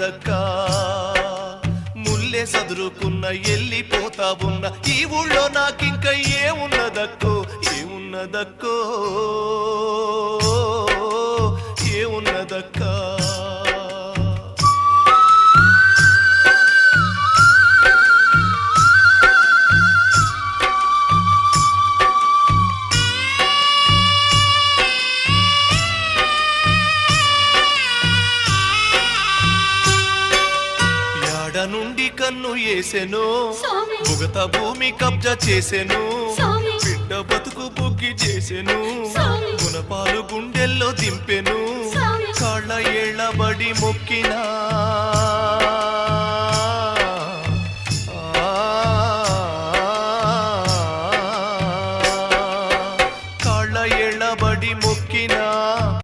ఏమున్నదక్కా ముల్లే సదురుకున్న ఎల్లిపోతా ఉన్న ఈ ఊళ్ళో నాకింక ఏమున్నదక్కో ఏమున్నదక్కో ఏమున్నదక్కా నుండి కన్ను వేసెను భుగత భూమి కబ్జా చేసెను బిడ్డ బతుకు బుగ్గి చేసెను గుణపాలు గుండెల్లో దింపెను కాళ్ళ ఏళ్ల బడి మొక్కినా